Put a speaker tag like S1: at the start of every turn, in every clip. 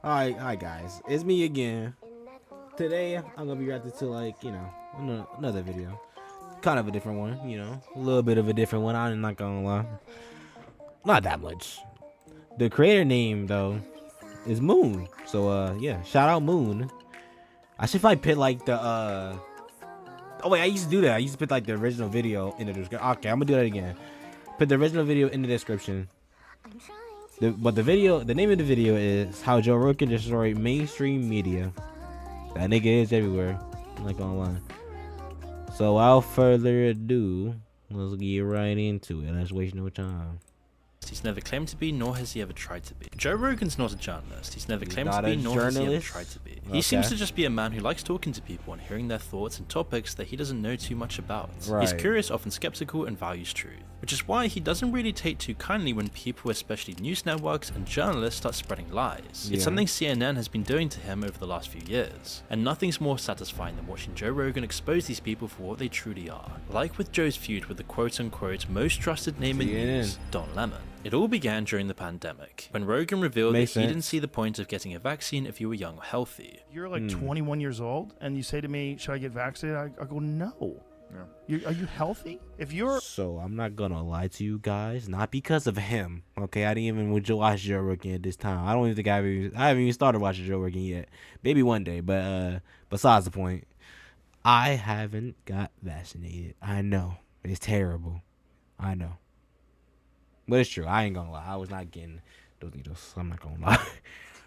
S1: Hi guys, it's me again. Today I'm gonna be reacting to another video, kind of a different one, a little bit of a different one. I'm not gonna lie, not that much. The creator name though is Moon, so yeah, shout out Moon. I should probably put like the oh wait, I used to do that. I used to put like the original video in the description. Okay, I'm gonna do that again. Put the original video in the description. But the name of the video is How Joe Rogan Destroyed Mainstream Media. That nigga is everywhere. I'm not gonna lie. So without further ado, let's get right into it. Let's waste no time.
S2: He's never claimed to be, nor has he ever tried to be. Joe Rogan's not a journalist. He's never claimed to be, nor has he ever tried to be. He seems to just be a man who likes talking to people and hearing their thoughts and topics that he doesn't know too much about. Right. He's curious, often skeptical, and values truth. Which is why he doesn't really take too kindly when people, especially news networks and journalists, start spreading lies. Yeah. It's something CNN has been doing to him over the last few years. And nothing's more satisfying than watching Joe Rogan expose these people for what they truly are. Like with Joe's feud with the quote-unquote most trusted name in news, Don Lemon. It all began during the pandemic, when Rogan revealed that he didn't see the point of getting a vaccine if you were young or healthy.
S3: You're like 21 years old, and you say to me, should I get vaccinated? I go, no. Yeah. Are you healthy?
S1: So I'm not gonna lie to you guys, not because of him. Okay, I didn't even watch Joe Rogan at this time. I don't even think I haven't even started watching Joe Rogan yet. Maybe one day, but besides the point, I haven't got vaccinated. I know it's terrible. I know. But it's true. I ain't gonna lie. I was not getting those needles. I'm not gonna lie.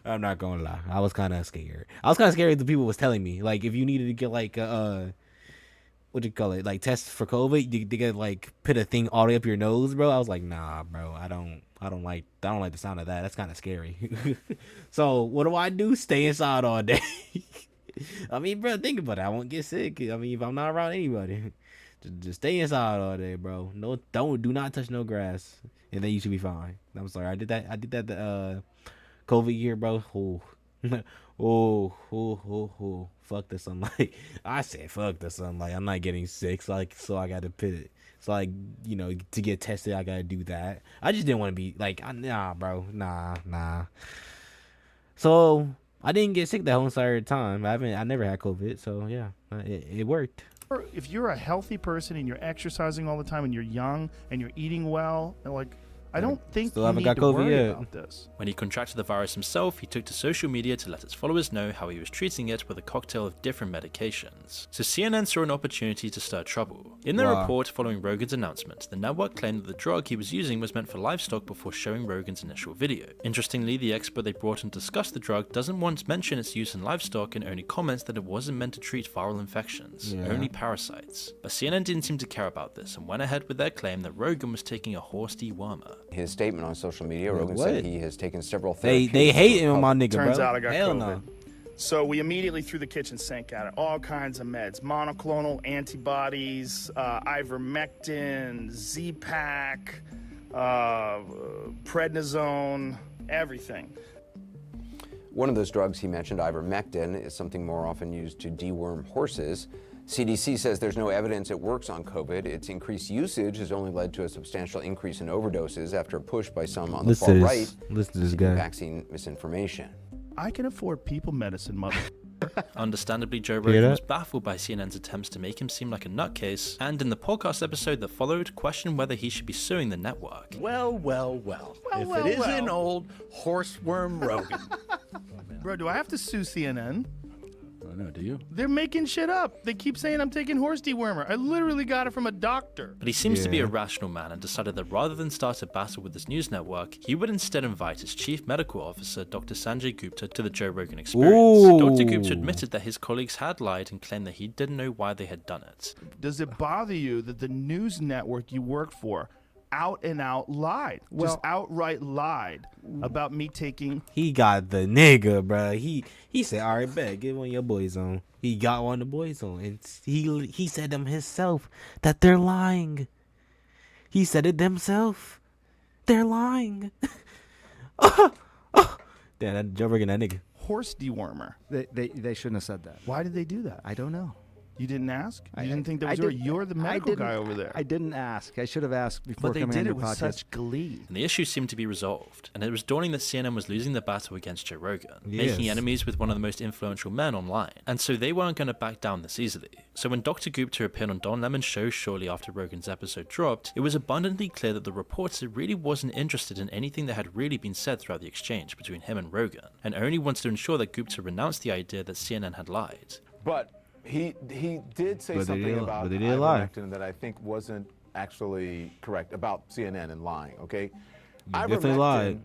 S1: I'm not gonna lie. I was kind of scared. I was kind of scared. The people was telling me like if you needed to get like what do you call it, like test for COVID, they could like put a thing all the way up your nose, bro. I was like, nah, bro. I don't like the sound of that. That's kind of scary. So what do? Stay inside all day. I mean, bro, think about it. I won't get sick. I mean, if I'm not around anybody, just stay inside all day, bro. No, do not touch no grass. And then you should be fine. I'm sorry. I did that the COVID year, bro. Oh, fuck the sunlight. I said fuck the sunlight. I'm not getting sick, so I gotta put it. So like, to get tested, I gotta do that. I just didn't want to be like, nah, bro, nah. So I didn't get sick that whole entire time. I never had COVID, so yeah, it worked.
S3: If you're a healthy person and you're exercising all the time and you're young and you're eating well, and like, I don't think you need to worry about this.
S2: When he contracted the virus himself, he took to social media to let his followers know how he was treating it with a cocktail of different medications. So CNN saw an opportunity to stir trouble. In their report following Rogan's announcement, the network claimed that the drug he was using was meant for livestock before showing Rogan's initial video. Interestingly, the expert they brought in to discuss the drug doesn't once mention its use in livestock and only comments that it wasn't meant to treat viral infections, only parasites. But CNN didn't seem to care about this and went ahead with their claim that Rogan was taking a horse dewormer.
S4: His statement on social media, Rogan said he has taken several therapeutics.
S1: They hate him, my nigga,
S3: Turns
S1: bro.
S3: out I got
S1: Hell
S3: COVID.
S1: no.
S3: So we immediately threw the kitchen sink at it. All kinds of meds, monoclonal antibodies, ivermectin, Z-Pak, prednisone, everything.
S4: One of those drugs he mentioned, ivermectin, is something more often used to deworm horses. CDC says there's no evidence it works on COVID. Its increased usage has only led to a substantial increase in overdoses after a push by some on the far right vaccine misinformation.
S3: I can afford people medicine, mother.
S2: Understandably, Joe Rogan was baffled by CNN's attempts to make him seem like a nutcase, and in the podcast episode that followed, questioned whether he should be suing the network.
S5: Well. If it isn't old horseworm Rogan.
S3: Bro, do I have to sue CNN?
S5: I don't know, do you?
S3: They're making shit up. They keep saying I'm taking horse dewormer. I literally got it from a doctor.
S2: But he seems to be a rational man and decided that rather than start a battle with his news network, he would instead invite his chief medical officer, Dr. Sanjay Gupta, to the Joe Rogan Experience. Dr. Gupta admitted that his colleagues had lied and claimed that he didn't know why they had done it.
S3: Does it bother you that the news network you work for out and out lied, just outright lied about me taking?
S1: He got the nigga, bro. He said, all right, bet, get one of your boys on. He got one of the boys on, and he said them himself that they're lying. He said it themselves. They're lying. Damn, that Joe Rogan, that nigga.
S3: Horse dewormer.
S6: They shouldn't have said that.
S3: Why did they do that?
S6: I don't know.
S3: You didn't ask? You didn't think that was you're the medical guy over there.
S6: I didn't ask. I should have asked before coming on your podcast.
S3: But they did it with such glee.
S2: And the issue seemed to be resolved, and it was dawning that CNN was losing the battle against Joe Rogan, making enemies with one of the most influential men online, and so they weren't going to back down this easily. So when Dr. Gupta appeared on Don Lemon's show shortly after Rogan's episode dropped, it was abundantly clear that the reporter really wasn't interested in anything that had really been said throughout the exchange between him and Rogan, and only wanted to ensure that Gupta renounced the idea that CNN had lied.
S7: But he did say something about ivermectin that I think wasn't actually correct about CNN and lying, okay? Ivermectin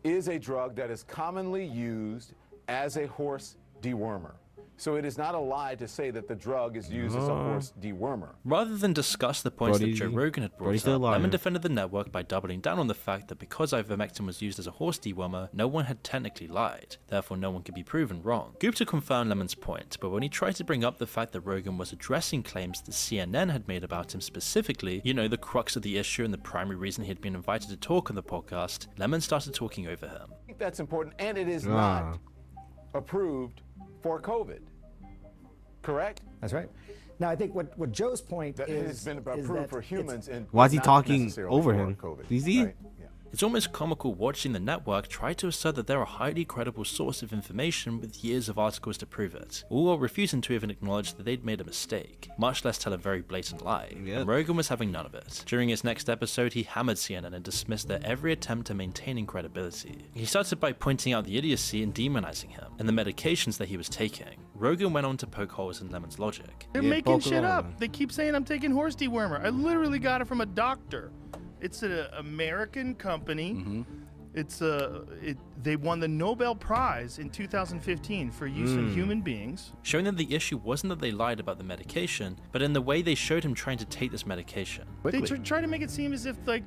S7: is a drug that is commonly used as a horse dewormer. So it is not a lie to say that the drug is used as a horse dewormer.
S2: Rather than discuss the points that Joe Rogan had brought up, Lemon defended the network by doubling down on the fact that because ivermectin was used as a horse dewormer, no one had technically lied, therefore no one could be proven wrong. Gupta confirmed Lemon's point, but when he tried to bring up the fact that Rogan was addressing claims that CNN had made about him specifically, you know, the crux of the issue and the primary reason he had been invited to talk on the podcast, Lemon started talking over him.
S7: I think that's important, and it is not approved for COVID. Correct?
S6: That's right. Now, I think what Joe's point is...
S7: It has been approved for humans. And
S1: why is he talking over him? Is he?
S7: Right? Yeah.
S2: It's almost comical watching the network try to assert that they're a highly credible source of information with years of articles to prove it, all while refusing to even acknowledge that they'd made a mistake, much less tell a very blatant lie. And Rogan was having none of it. During his next episode, he hammered CNN and dismissed their every attempt to maintaining credibility. He started by pointing out the idiocy and demonizing him, and the medications that he was taking. Rogan went on to poke holes in Lemon's logic.
S3: They're making shit up. They keep saying I'm taking horse dewormer. I literally got it from a doctor. It's an American company. It's they won the Nobel Prize in 2015 for use in human beings.
S2: Showing that the issue wasn't that they lied about the medication, but in the way they showed him trying to take this medication.
S3: They try to make it seem as if like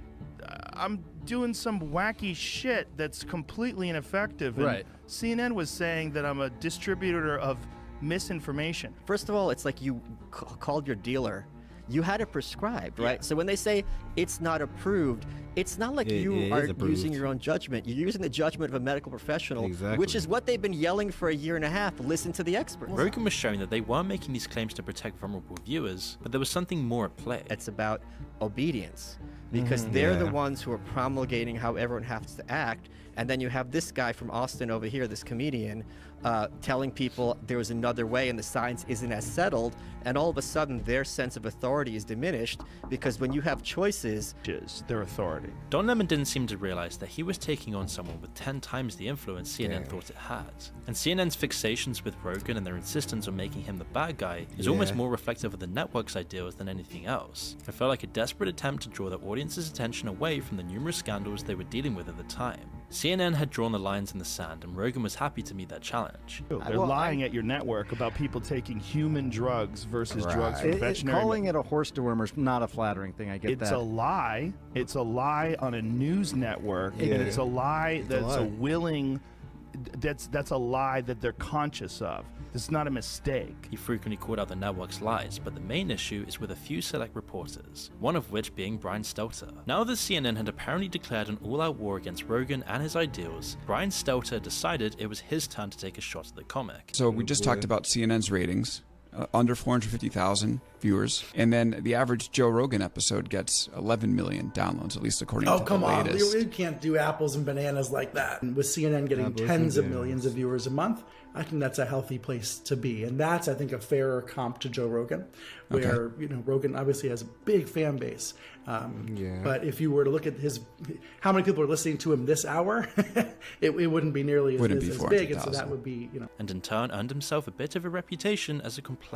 S3: I'm doing some wacky shit that's completely ineffective. And CNN was saying that I'm a distributor of misinformation.
S8: First of all, it's like you called your dealer. You had it prescribed, right? So when they say it's not approved, it's not like you are using your own judgment. You're using the judgment of a medical professional, which is what they've been yelling for a year and a half. Listen to the experts.
S2: Rogan was showing that they weren't making these claims to protect vulnerable viewers, but there was something more at play.
S8: It's about obedience, because they're the ones who are promulgating how everyone has to act. And then you have this guy from Austin over here, this comedian, telling people there was another way and the science isn't as settled, and all of a sudden their sense of authority is diminished, because when you have choices,
S3: their authority.
S2: Don Lemon didn't seem to realize that he was taking on someone with 10 times the influence CNN thought it had. And CNN's fixations with Rogan and their insistence on making him the bad guy is almost more reflective of the network's ideals than anything else. It felt like a desperate attempt to draw the audience's attention away from the numerous scandals they were dealing with at the time. CNN had drawn the lines in the sand, and Rogan was happy to meet that challenge.
S3: They're lying at your network about people taking human drugs versus drugs from veterinary.
S6: Calling it a horse dewormer is not a flattering thing. I get that.
S3: It's a lie. It's a lie on a news network, and it's a lie that's that's a lie that they're conscious of. It's not a mistake.
S2: He frequently called out the network's lies, but the main issue is with a few select reporters, one of which being Brian Stelter. Now that CNN had apparently declared an all-out war against Rogan and his ideals, Brian Stelter decided it was his turn to take a shot at the comic.
S9: So we just talked about CNN's ratings. Under 450,000 viewers, and then the average Joe Rogan episode gets 11 million downloads, at least according to the latest.
S10: Oh, come on. You can't do apples and bananas like that. And with CNN getting tens of millions of viewers a month, I think that's a healthy place to be. And that's, I think, a fairer comp to Joe Rogan, where, you know, Rogan obviously has a big fan base. But if you were to look at how many people are listening to him this hour, it wouldn't be nearly as big. And so that would be, you know.
S2: And in turn earned himself a bit of a reputation as a complainer.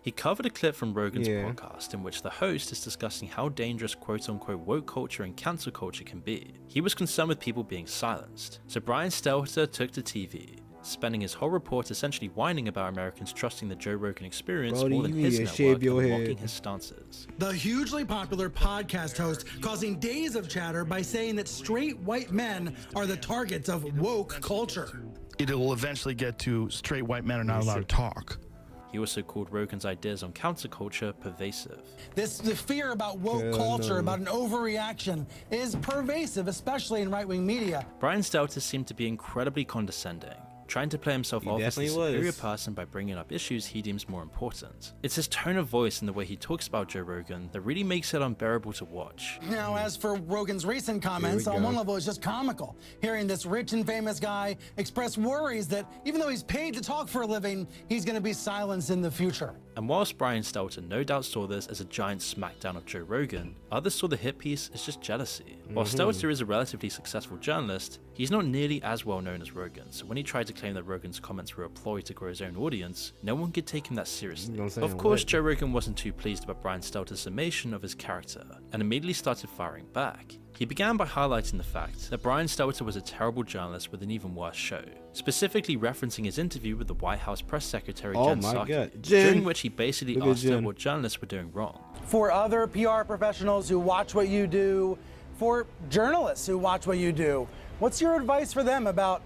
S2: He covered a clip from Rogan's podcast in which the host is discussing how dangerous quote-unquote woke culture and cancel culture can be. He was concerned with people being silenced. So Brian Stelter took to TV, spending his whole report essentially whining about Americans trusting the Joe Rogan experience more than his network and mocking his stances.
S10: The hugely popular podcast host causing days of chatter by saying that straight white men are the targets of woke culture.
S3: It will eventually get to straight white men are not allowed to talk.
S2: He also called Rogan's ideas on counterculture pervasive.
S10: The fear about woke culture, about an overreaction, is pervasive, especially in right-wing media.
S2: Brian Stelter seemed to be incredibly condescending. trying to play himself off as the superior person by bringing up issues he deems more important. It's his tone of voice and the way he talks about Joe Rogan that really makes it unbearable to watch.
S11: Now, as for Rogan's recent comments, on one level it's just comical. Hearing this rich and famous guy express worries that even though he's paid to talk for a living, he's going to be silenced in the future.
S2: And whilst Brian Stelter no doubt saw this as a giant smackdown of Joe Rogan, others saw the hit piece as just jealousy. While Stelter is a relatively successful journalist, he's not nearly as well known as Rogan, so when he tried to claim that Rogan's comments were a ploy to grow his own audience, no one could take him that seriously. Of course, Joe Rogan wasn't too pleased about Brian Stelter's summation of his character, and immediately started firing back. He began by highlighting the fact that Brian Stelter was a terrible journalist with an even worse show, specifically referencing his interview with the White House press secretary Jen Psaki, during which he basically asked her what journalists were doing wrong.
S11: For other PR professionals who watch what you do, for journalists who watch what you do, what's your advice for them about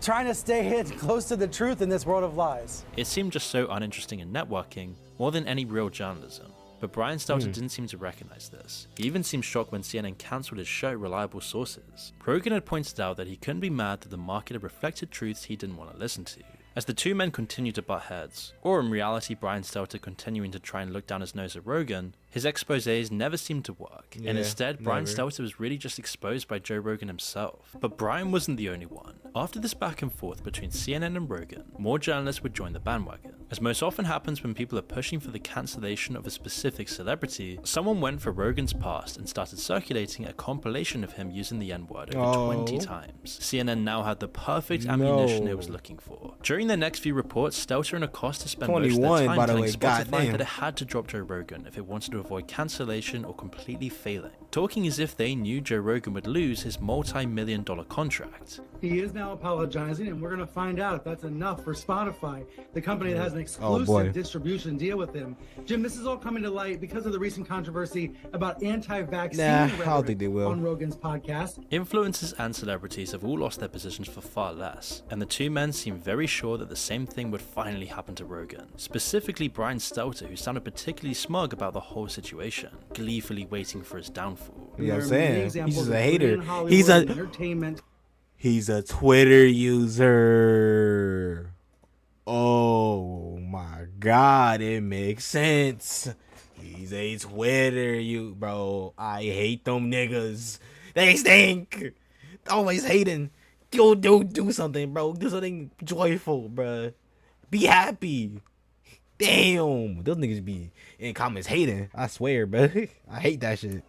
S11: trying to stay close to the truth in this world of lies?
S2: It seemed just so uninteresting in networking, more than any real journalism. But Brian Stelter didn't seem to recognize this. He even seemed shocked when CNN cancelled his show Reliable Sources. Rogan had pointed out that he couldn't be mad that the market had reflected truths he didn't want to listen to. As the two men continued to butt heads, or in reality Brian Stelter continuing to try and look down his nose at Rogan, his exposés never seemed to work, and instead Brian Stelter was really just exposed by Joe Rogan himself. But Brian wasn't the only one. After this back and forth between CNN and Rogan, more journalists would join the bandwagon. As most often happens when people are pushing for the cancellation of a specific celebrity, someone went for Rogan's past and started circulating a compilation of him using the N-word over 20 times. CNN now had the perfect ammunition it was looking for. During their next few reports, Stelter and Acosta spent most of their time telling Spotify that it had to drop Joe Rogan if it wanted to avoid cancellation or completely failing, talking as if they knew Joe Rogan would lose his multi-million-dollar contract.
S10: He is now apologizing, and we're going to find out if that's enough for Spotify, the company that has an exclusive distribution deal with him. Jim, this is all coming to light because of the recent controversy about anti-vaccine rhetoric on Rogan's podcast.
S2: Influencers and celebrities have all lost their positions for far less, and the two men seem very sure that the same thing would finally happen to Rogan. Specifically Brian Stelter, who sounded particularly smug about the whole situation, gleefully waiting for his downfall.
S1: Yeah, I'm saying he's just a hater. He's a Twitter user. Oh my God, it makes sense. He's a Twitter bro. I hate them niggas. They stink. Always hating. Yo, do something, bro. Do something joyful, bro. Be happy. Damn, those niggas be in comments hating. I swear, bro. I hate that shit.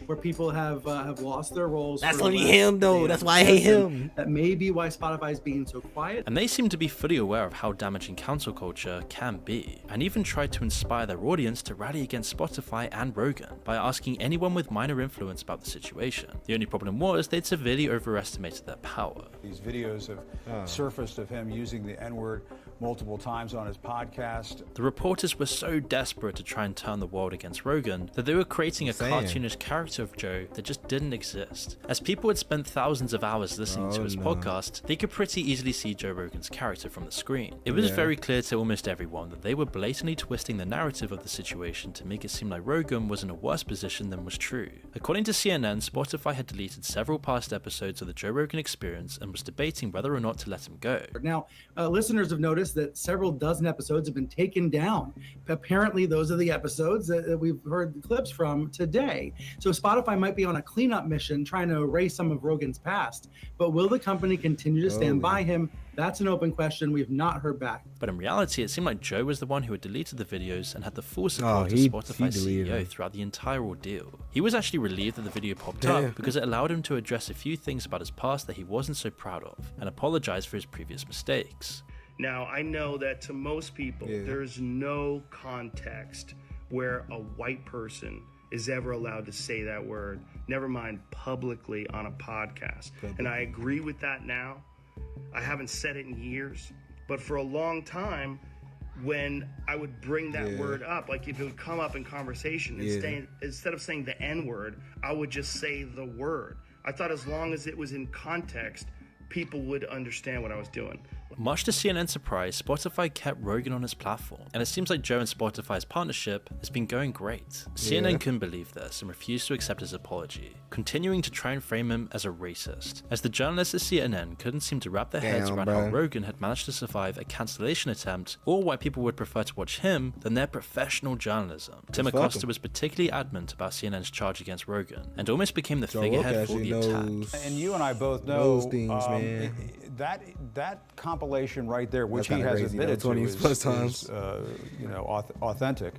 S10: Where people have lost their roles.
S1: That's only him, though. That's why I hate him.
S10: That may be why Spotify is being so quiet.
S2: And they seem to be fully aware of how damaging cancel culture can be, and even tried to inspire their audience to rally against Spotify and Rogan by asking anyone with minor influence about the situation. The only problem was they'd severely overestimated their power.
S12: These videos have surfaced of him using the N-word multiple times on his podcast.
S2: The reporters were so desperate to try and turn the world against Rogan that they were creating a cartoonish character of Joe that just didn't exist. As people had spent thousands of hours listening to his podcast, they could pretty easily see Joe Rogan's character from the screen. It was very clear to almost everyone that they were blatantly twisting the narrative of the situation to make it seem like Rogan was in a worse position than was true. According to CNN, Spotify had deleted several past episodes of the Joe Rogan Experience and was debating whether or not to let him go.
S10: Now, listeners have noticed that several dozen episodes have been taken down. Apparently, those are the episodes that we've heard the clips from today. So Spotify might be on a cleanup mission trying to erase some of Rogan's past, but will the company continue to stand by him? That's an open question. We've not heard back.
S2: But in reality, it seemed like Joe was the one who had deleted the videos and had the full support of Spotify's CEO throughout the entire ordeal. He was actually relieved that the video popped up because it allowed him to address a few things about his past that he wasn't so proud of and apologize for his previous mistakes.
S13: Now, I know that to most people, there's no context where a white person is ever allowed to say that word, never mind publicly on a podcast. And I agree with that now. I haven't said it in years, but for a long time, when I would bring that word up, like if it would come up in conversation, instead of saying the N-word, I would just say the word. I thought as long as it was in context, people would understand what I was doing.
S2: Much to CNN's surprise, Spotify kept Rogan on its platform, and it seems like Joe and Spotify's partnership has been going great. CNN couldn't believe this and refused to accept his apology, continuing to try and frame him as a racist, as the journalists at CNN couldn't seem to wrap their heads around how Rogan had managed to survive a cancellation attempt, or why people would prefer to watch him than their professional journalism. Tim Acosta was particularly adamant about CNN's charge against Rogan, and almost became the figurehead for the attack.
S12: And you and I both know
S1: things, man.
S12: That compilation right there, which he has admitted to, is authentic.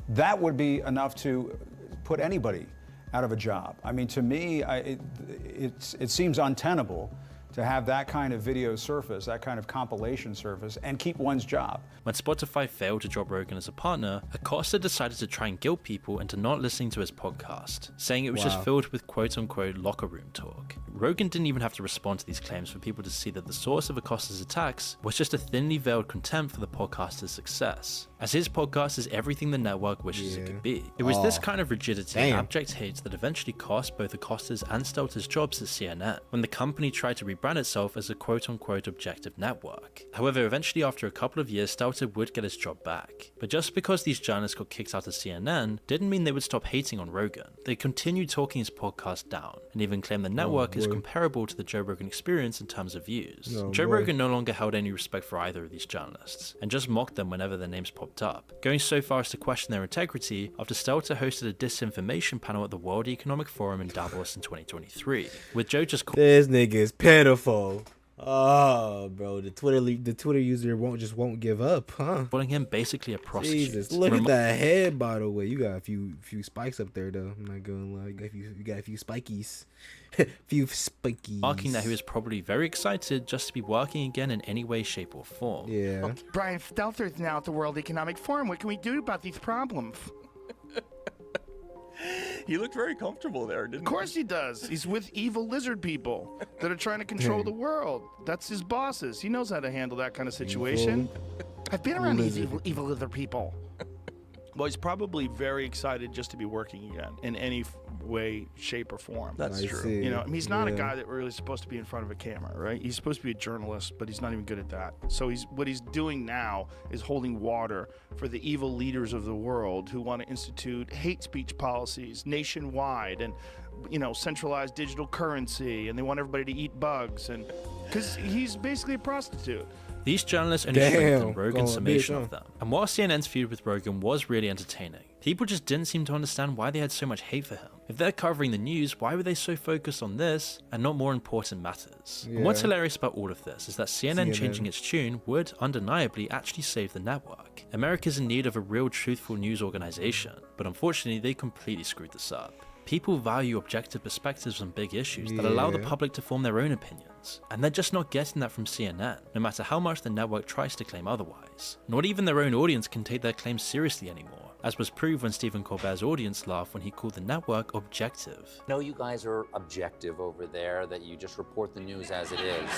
S12: That would be enough to put anybody out of a job. I mean, to me, it seems untenable to have that kind of video surface, that kind of compilation surface, and keep one's job.
S2: When Spotify failed to drop Rogan as a partner, Acosta decided to try and guilt people into not listening to his podcast, saying it was just filled with quote-unquote locker room talk. Rogan didn't even have to respond to these claims for people to see that the source of Acosta's attacks was just a thinly veiled contempt for the podcaster's success, as his podcast is everything the network wishes it could be. It was this kind of rigidity and abject hate that eventually cost both Acosta's and Stelter's jobs at CNN, when the company tried to rebrand itself as a quote-unquote objective network. However, eventually after a couple of years, Stelter would get his job back. But just because these journalists got kicked out of CNN didn't mean they would stop hating on Rogan. They continued talking his podcast down, and even claimed the network is comparable to the Joe Rogan experience in terms of views. Joe Rogan no longer held any respect for either of these journalists, and just mocked them whenever their names popped up, going so far as to question their integrity after Stelter hosted a disinformation panel at the World Economic Forum in Davos in 2023, with Joe just
S1: this nigga is pitiful. Oh, bro, the Twitter user won't give up, huh?
S2: Calling him basically a prostitute.
S1: Jesus, look at that head, by the way. You got a few spikes up there, though. I'm not gonna lie. You got a few spikies. Few spikies.
S2: Marking that he was probably very excited just to be working again in any way, shape, or form.
S1: Yeah.
S3: Well, Brian Stelter is now at the World Economic Forum. What can we do about these problems?
S14: He looked very comfortable there, didn't he?
S3: Of course he does. He's with evil lizard people that are trying to control the world. That's his bosses. He knows how to handle that kind of situation. I've been around these evil lizard people. Well, he's probably very excited just to be working again in any way, shape, or form.
S14: That's true.
S3: You know, I mean, he's not a guy that really is supposed to be in front of a camera, right? He's supposed to be a journalist, but he's not even good at that. So what he's doing now is holding water for the evil leaders of the world who want to institute hate speech policies nationwide and, you know, centralized digital currency, and they want everybody to eat bugs, and because he's basically a prostitute.
S2: These journalists only strengthened Rogan's summation of them. And while CNN's feud with Rogan was really entertaining, people just didn't seem to understand why they had so much hate for him. If they're covering the news, why were they so focused on this and not more important matters? And what's hilarious about all of this is that CNN changing its tune would undeniably actually save the network. America's in need of a real truthful news organization, but unfortunately they completely screwed this up. People value objective perspectives on big issues that allow the public to form their own opinions, and they're just not getting that from CNN, no matter how much the network tries to claim otherwise. Not even their own audience can take their claims seriously anymore, as was proved when Stephen Colbert's audience laughed when he called the network objective.
S15: No, you guys are objective over there, that you just report the news as it is.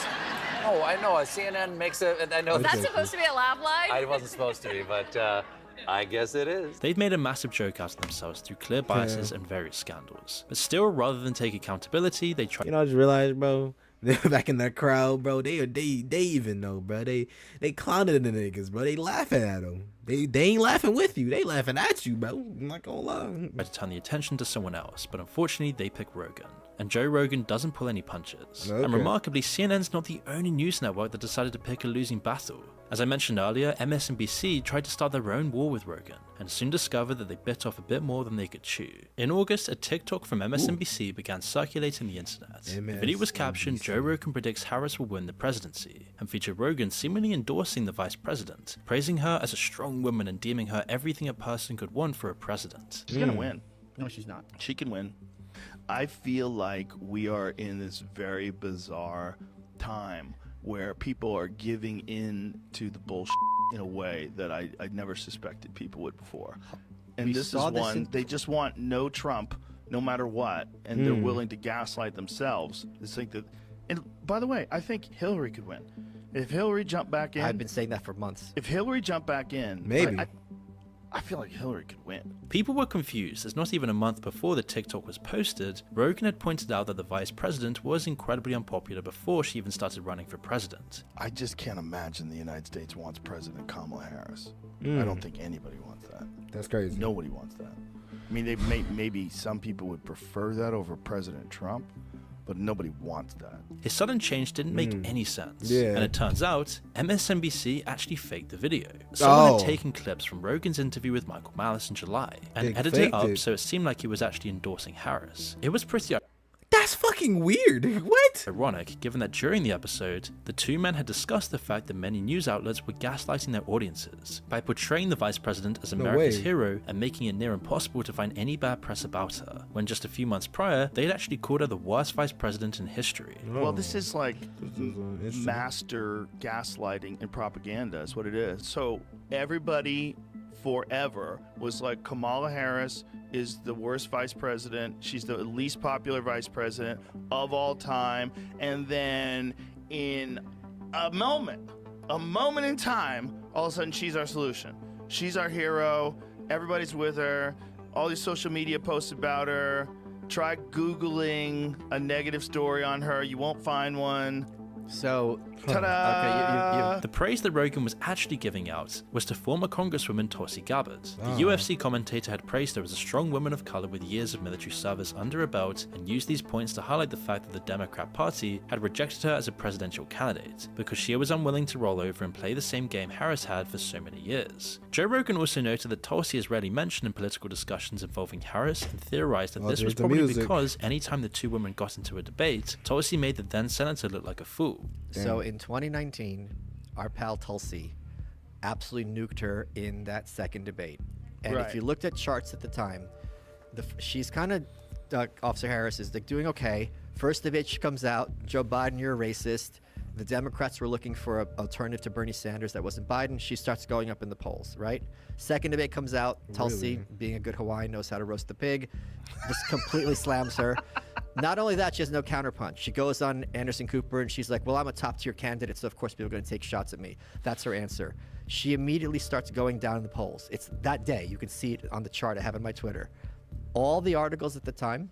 S15: Oh, I know, CNN makes I know.
S16: Was that supposed to be a laugh line?
S15: It wasn't supposed to be, but I guess it is.
S2: They've made a massive joke out of themselves through clear biases and various scandals. But still, rather than take accountability, they try.
S1: You know, I just realized, bro, they're back in that crowd, bro. They even know, bro. They clowning the niggas, bro. They laughing at them. They ain't laughing with you. They laughing at you, bro. I'm not gonna lie.
S2: Try to turn the attention to someone else, but unfortunately, they pick Rogan. And Joe Rogan doesn't pull any punches. And remarkably, CNN's not the only news network that decided to pick a losing battle. As I mentioned earlier, MSNBC tried to start their own war with Rogan, and soon discovered that they bit off a bit more than they could chew. In August, a TikTok from MSNBC began circulating the internet. The video was captioned, "Joe Rogan predicts Harris will win the presidency," and featured Rogan seemingly endorsing the vice president, praising her as a strong woman and deeming her everything a person could want for a president.
S3: She's gonna win.
S8: No, she's not.
S3: She can win. I feel like we are in this very bizarre time where people are giving in to the bullshit in a way that I never suspected people would before. And this is one, they just want no Trump, no matter what, and they're willing to gaslight themselves. They think that, and by the way, I think Hillary could win. If Hillary jumped back in.
S8: I've been saying that for months.
S3: If Hillary jumped back in.
S1: Maybe.
S3: I feel like Hillary could win.
S2: People were confused, as not even a month before the TikTok was posted, Rogan had pointed out that the vice president was incredibly unpopular before she even started running for president.
S3: I just can't imagine the United States wants President Kamala Harris. I don't think anybody wants that.
S1: That's crazy.
S3: Nobody wants that. I mean, maybe some people would prefer that over President Trump, but nobody wants that.
S2: His sudden change didn't make any sense. And it turns out, MSNBC actually faked the video. Someone had taken clips from Rogan's interview with Michael Malice in July and edited it up so it seemed like he was actually endorsing Harris. It was pretty
S1: That's fucking weird. What?
S2: ironic, given that during the episode, the two men had discussed the fact that many news outlets were gaslighting their audiences by portraying the vice president as America's hero and making it near impossible to find any bad press about her, when just a few months prior, they'd actually called her the worst vice president in history.
S3: Well, this is like master gaslighting and propaganda is what it is. So everybody forever was like, Kamala Harris is the worst vice president. She's the least popular vice president of all time. And then in a moment in time, all of a sudden she's our solution. She's our hero. Everybody's with her. All these social media posts about her. Try Googling a negative story on her. You won't find one.
S8: So,
S3: ta-da!
S8: Okay,
S2: the praise that Rogan was actually giving out was to former Congresswoman Tulsi Gabbard. The UFC commentator had praised her as a strong woman of color with years of military service under her belt and used these points to highlight the fact that the Democrat Party had rejected her as a presidential candidate because she was unwilling to roll over and play the same game Harris had for so many years. Joe Rogan also noted that Tulsi is rarely mentioned in political discussions involving Harris and theorized that this was probably because anytime the two women got into a debate, Tulsi made the then senator look like a fool.
S8: So in 2019, our pal Tulsi absolutely nuked her in that second debate. And if you looked at charts at the time, she's kind of, Officer Harris is like doing okay. First debate she comes out, Joe Biden, you're a racist. The Democrats were looking for an alternative to Bernie Sanders that wasn't Biden. She starts going up in the polls, right? Second debate comes out. Tulsi, being a good Hawaiian, knows how to roast the pig. Just completely slams her. Not only that, she has no counterpunch. She goes on Anderson Cooper and she's like, well, I'm a top tier candidate, so of course people are going to take shots at me. That's her answer. She immediately starts going down in the polls. It's that day. You can see it on the chart I have on my Twitter. All the articles at the time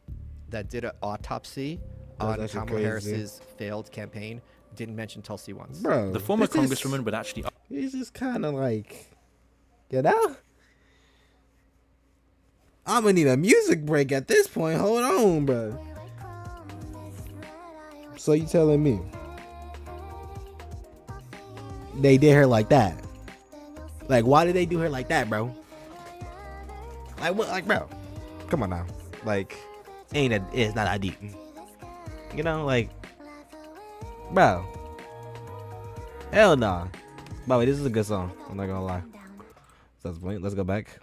S8: that did an autopsy on Kamala Harris's failed campaign didn't mention Tulsi once.
S1: Bro,
S2: the former congresswoman would actually...
S1: He's just kind of like, you know? I'm gonna need a music break at this point. Hold on, bro. So you telling me they did her like that? Like, why did they do her like that, bro? Like, what? Like, bro, come on now. Like, it's not that deep. You know, like, bro. Hell nah. By the way, this is a good song. I'm not gonna lie. So let's go back.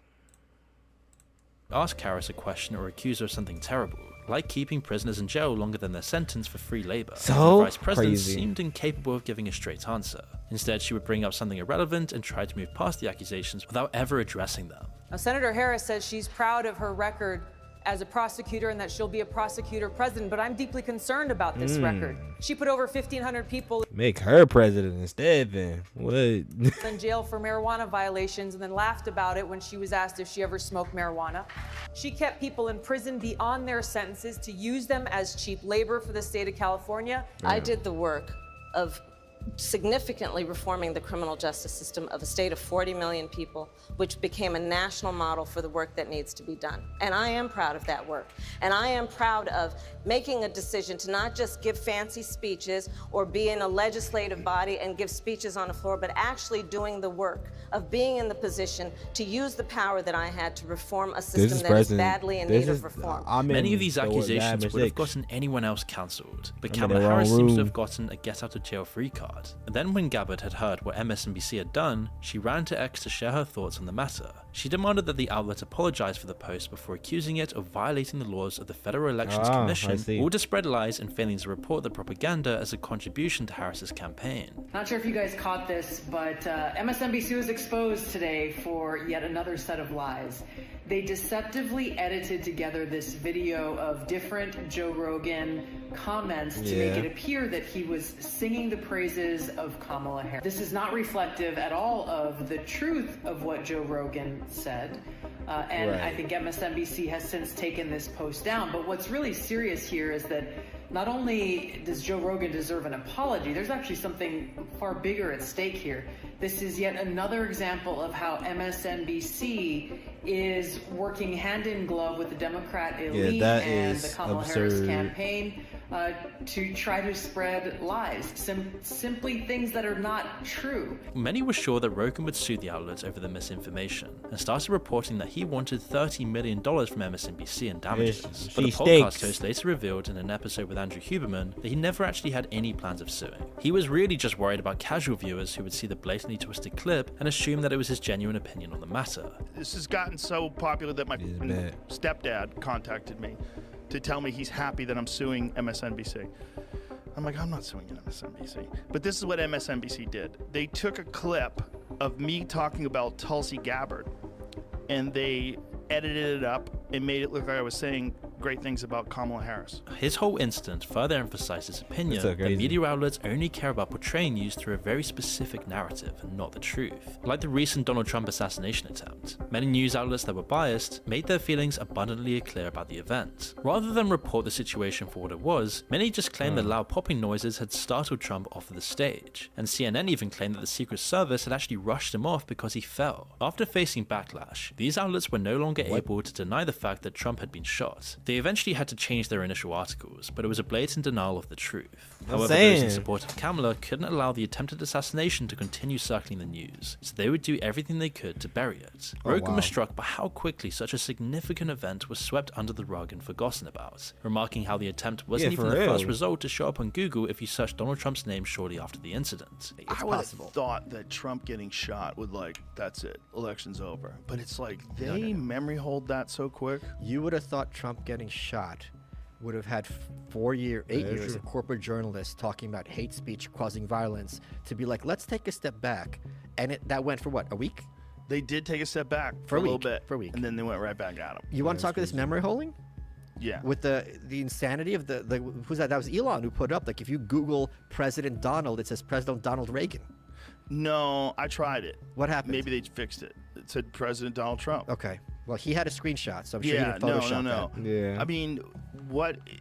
S2: Ask Harris a question or accuse her of something terrible, like keeping prisoners in jail longer than their sentence for free labor.
S1: So
S2: the vice president
S1: crazy.
S2: seemed incapable of giving a straight answer. Instead, she would bring up something irrelevant and try to move past the accusations without ever addressing them.
S16: Now, Senator Harris says she's proud of her record as a prosecutor and that she'll be a prosecutor president, but I'm deeply concerned about this record. She put over 1,500 people
S1: Make her president instead, then. What?
S16: in jail for marijuana violations and then laughed about it when she was asked if she ever smoked marijuana. She kept people in prison beyond their sentences to use them as cheap labor for the state of California.
S17: I did the work of significantly reforming the criminal justice system of a state of 40 million people, which became a national model for the work that needs to be done. And I am proud of that work. And I am proud of making a decision to not just give fancy speeches or be in a legislative body and give speeches on the floor, but actually doing the work of being in the position to use the power that I had to reform a system that is badly in need of reform.
S2: Many of these accusations would have gotten anyone else cancelled, but Kamala Harris seems to have gotten a get-out-of-jail-free card. And then when Gabbard had heard what MSNBC had done, she ran to X to share her thoughts on the matter. She demanded that the outlet apologize for the post before accusing it of violating the laws of the Federal Elections Commission, or to spread lies and failing to report the propaganda as a contribution to Harris's campaign.
S18: Not sure if you guys caught this, but MSNBC was exposed today for yet another set of lies.
S16: They deceptively edited together this video of different Joe Rogan comments to make it appear that he was singing the praises of Kamala Harris. This is not reflective at all of the truth of what Joe Rogan said. And I think MSNBC has since taken this post down. But what's really serious here is that not only does Joe Rogan deserve an apology, there's actually something far bigger at stake here. This is yet another example of how MSNBC is working hand in glove with the Democrat elite and the Kamala Harris campaign to try to spread lies, simply things that are not true.
S2: Many were sure that Rogan would sue the outlets over the misinformation and started reporting that he wanted $30 million from MSNBC in damages. But the podcast host later revealed in an episode with Andrew Huberman that he never actually had any plans of suing. He was really just worried about casual viewers who would see the blatantly twisted clip and assume that it was his genuine opinion on the matter.
S3: This has gotten so popular that my stepdad contacted me to tell me he's happy that I'm suing MSNBC. I'm like, I'm not suing MSNBC. But this is what MSNBC did. They took a clip of me talking about Tulsi Gabbard, and they edited it up and made it look like I was saying great things about Kamala Harris.
S2: His whole incident further emphasized his opinion that media outlets only care about portraying news through a very specific narrative and not the truth. Like the recent Donald Trump assassination attempt, many news outlets that were biased made their feelings abundantly clear about the event. Rather than report the situation for what it was, many just claimed that loud popping noises had startled Trump off of the stage, and CNN even claimed that the Secret Service had actually rushed him off because he fell. After facing backlash, these outlets were no longer able to deny the fact that Trump had been shot. They eventually had to change their initial articles, but it was a blatant denial of the truth. However, those in support of Kamala couldn't allow the attempted assassination to continue circling the news, so they would do everything they could to bury it. Rogan was struck by how quickly such a significant event was swept under the rug and forgotten about, remarking how the attempt wasn't even the first result to show up on Google if you searched Donald Trump's name shortly after the incident.
S3: I would have thought that Trump getting shot would that's it, election's over. But it's like they memory hold that so quick.
S8: You would have thought Trump getting shot would have had 8 years of corporate journalists talking about hate speech causing violence to be like, let's take a step back. And that went for what, a week?
S3: They did take a step back for a little bit. For a week. And then they went right back at him.
S8: You want to talk about this memory holding?
S3: Yeah.
S8: With the insanity of who's that? That was Elon who put up, like, if you Google President Donald, it says President Donald Reagan.
S3: No, I tried it.
S8: What happened?
S3: Maybe they fixed it. It said President Donald Trump.
S8: Okay. Well, he had a screenshot, so I'm sure he didn't Photoshop that.
S3: Yeah. I mean,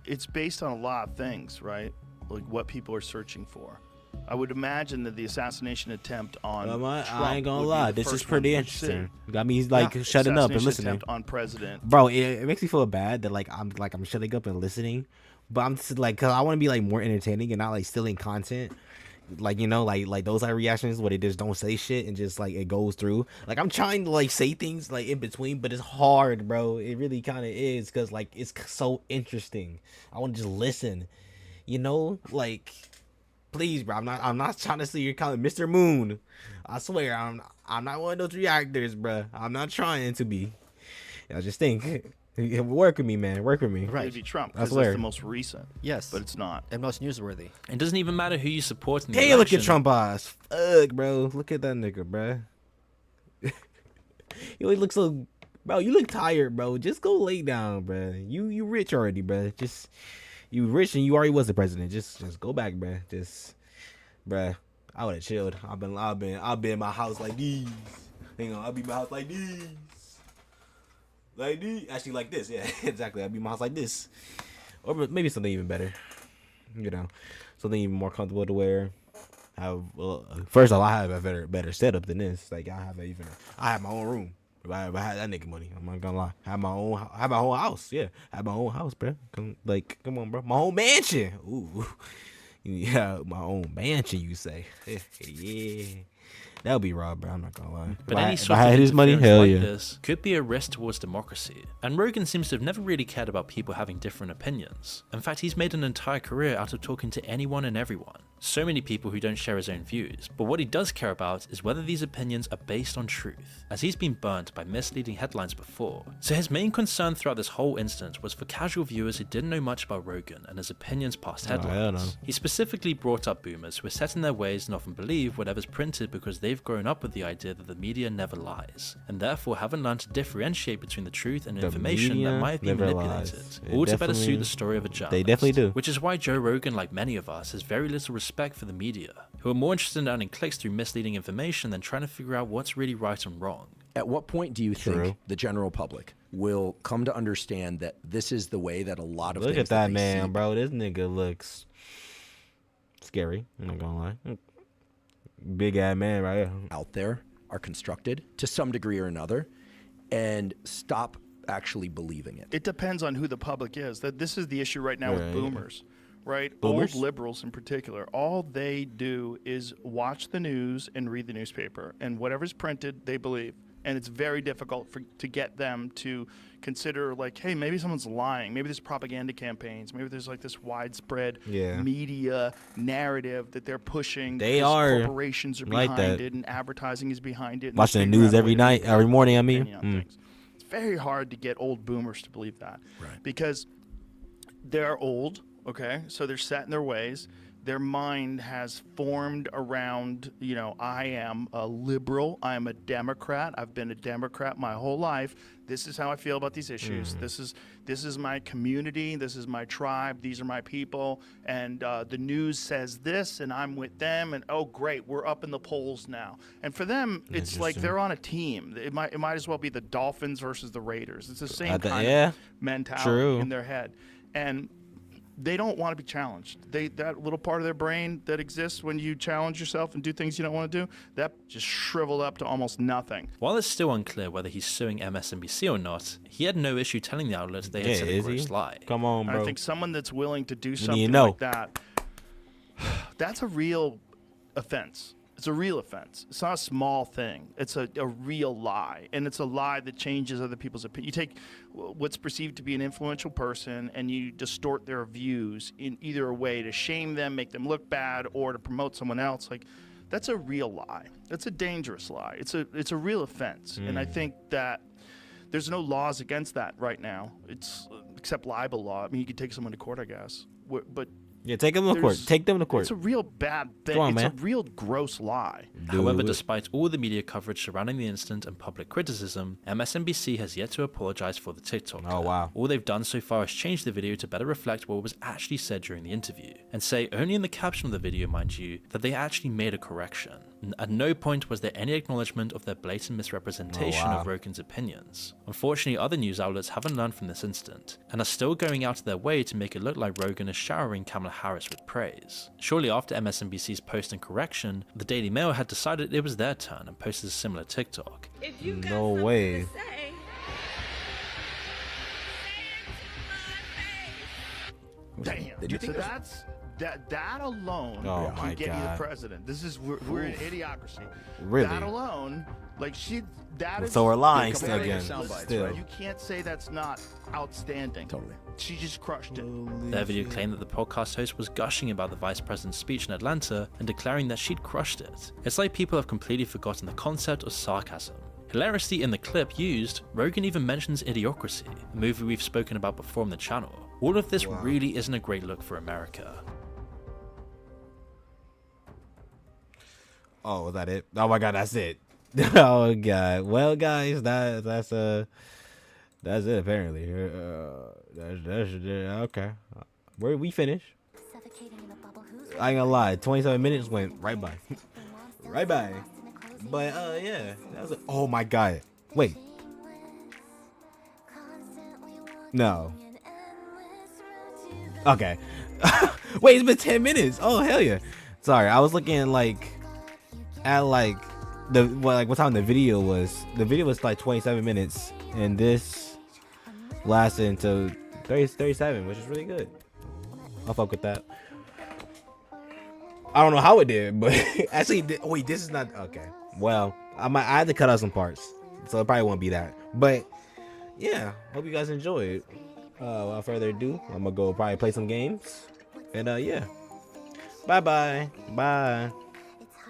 S3: it's based on a lot of things, right? Like what people are searching for. I would imagine that the assassination attempt on Trump
S1: I ain't gonna lie, this is pretty interesting. Got me shutting up and listening.
S3: Attempt on president.
S1: Bro, it makes me feel bad that I'm shutting up and listening, but I'm just cause I want to be more entertaining and not stealing content. Those reactions where they just don't say shit and just it goes through. I'm trying to say things in between, but it's hard, bro. It really kind of is because it's so interesting. I want to just listen, please, bro. I'm not trying to see you're calling Mr. Moon. I swear, I'm not one of those reactors, bro. I'm not trying to be. I just think. Work with me, man. Work with me.
S3: Right. It'd be Trump because that's the most recent.
S8: Yes.
S3: But it's not.
S8: And most newsworthy.
S2: It doesn't even matter who you support in the
S1: election.
S2: election.
S1: Look at Trump eyes. Fuck, bro. Look at that nigga, bro. He look so... Bro, you look tired, bro. Just go lay down, bro. You rich already, bro. Just... You rich and you already was the president. Just go back, bro. Bro, I would have chilled. I've been in my house like these. Hang on, I'll be in my house like these. Like this. Actually, like this. Yeah, exactly. I'll be in my house like this. Or maybe something even better. Something even more comfortable to wear. First of all, I have a better setup than this. I have my own room. If I had that nigga money, I'm not gonna lie. I have my own house. Yeah, I have my own house, bro. Come on, bro. My own mansion. Ooh, yeah, my own mansion. You say? Yeah. That would be raw, bro. I'm not gonna lie.
S2: But any sort of interference like this could be a risk towards democracy. And Rogan seems to have never really cared about people having different opinions. In fact, he's made an entire career out of talking to anyone and everyone. So many people who don't share his own views. But what he does care about is whether these opinions are based on truth, as he's been burnt by misleading headlines before. So his main concern throughout this whole instance was for casual viewers who didn't know much about Rogan and his opinions past headlines. He specifically brought up boomers who are set in their ways and often believe whatever's printed because they've grown up with the idea that the media never lies, and therefore haven't learned to differentiate between the truth and information that might have been manipulated, all to better suit the story of a journalist.
S1: They definitely do.
S2: Which is why Joe Rogan, like many of us, has very little respect for the media, who are more interested in earning clicks through misleading information than trying to figure out what's really right and wrong.
S18: At what point do you think the general public will come to understand that this is the way that a lot of
S1: Look
S18: things
S1: at that man, bro. This nigga looks scary. I'm not gonna lie. Big ass man right here.
S18: Out there are constructed to some degree or another, and stop actually believing it.
S3: It depends on who the public is. That this is the issue right now with boomers, right?
S1: Boomers?
S3: Old liberals in particular. All they do is watch the news and read the newspaper, and whatever's printed, they believe. And it's very difficult to get them to consider, like, hey, maybe someone's lying. Maybe there's propaganda campaigns. Maybe there's like this widespread media narrative that they're pushing.
S1: They are.
S3: Corporations are
S1: like
S3: behind
S1: that.
S3: it, and advertising is behind it.
S1: Watching the news every night, every morning. I mean,
S3: it's very hard to get old boomers to believe that, because they're old. Okay, so they're set in their ways. Their mind has formed around, you know, I am a liberal, I am a Democrat, I've been a Democrat my whole life. This is how I feel about these issues. This is my community, this is my tribe, these are my people, and the news says this, and I'm with them, and oh great, we're up in the polls now. And for them, it's like they're on a team. It might as well be the Dolphins versus the Raiders. It's the same kind of mentality in their head, and they don't want to be challenged. That little part of their brain that exists when you challenge yourself and do things you don't want to do, that just shriveled up to almost nothing.
S2: While it's still unclear whether he's suing MSNBC or not, he had no issue telling the outlet they had said a gross lie.
S1: Come on, bro.
S3: I think someone that's willing to do something like that, that's a real offense. It's a real offense. It's not a small thing. It's a real lie. And it's a lie that changes other people's opinion. You take what's perceived to be an influential person and you distort their views in either a way to shame them, make them look bad, or to promote someone else. Like, that's a real lie. That's a dangerous lie. It's a real offense. And I think that there's no laws against that right now. It's except libel law. I mean, you could take someone to court, I guess. But
S1: yeah, take them to court. Take them to court.
S3: It's a real bad thing.
S1: Come on,
S3: it's
S1: man.
S3: a real gross lie.
S2: However, despite all the media coverage surrounding the incident and public criticism, MSNBC has yet to apologize for the TikTok clip.
S1: Oh, wow.
S2: All they've done so far is change the video to better reflect what was actually said during the interview, and say only in the caption of the video, mind you, that they actually made a correction. At no point was there any acknowledgement of their blatant misrepresentation of Rogan's opinions. Unfortunately, other news outlets haven't learned from this incident, and are still going out of their way to make it look like Rogan is showering Kamala Harris with praise. Shortly after MSNBC's post and correction, the Daily Mail had decided it was their turn and posted a similar TikTok.
S1: No way.
S3: Damn.
S18: Did you think
S3: that alone
S1: my
S3: can get you
S1: God.
S3: the president. This is we're in idiocracy.
S1: Really?
S3: That alone, like that is.
S1: So we're lying
S3: Still,
S1: again. Still.
S3: You can't say that's not outstanding.
S18: Totally.
S3: She just crushed it.
S2: Their video claimed that the podcast host was gushing about the vice president's speech in Atlanta and declaring that she'd crushed it. It's like people have completely forgotten the concept of sarcasm. Hilariously, in the clip used, Rogan even mentions Idiocracy, a movie we've spoken about before on the channel. All of this really isn't a great look for America.
S1: Oh, was that it? Oh my God, that's it. Oh God. Well, guys, that's it apparently. That's okay. Where we finish? I ain't gonna lie, 27 minutes went right by. Right by. But yeah, that was oh my God. Wait. No. Okay. Wait, it's been 10 minutes. Oh hell yeah. Sorry, I was looking at what time the video was. The video was like 27 minutes, and this lasted until 37, which is really good. I'll fuck with that. I don't know how it did, but actually, wait, this is not okay. Well, I had to cut out some parts, so it probably won't be that. But yeah, hope you guys enjoyed. Without further ado, I'm gonna go probably play some games, and yeah, bye.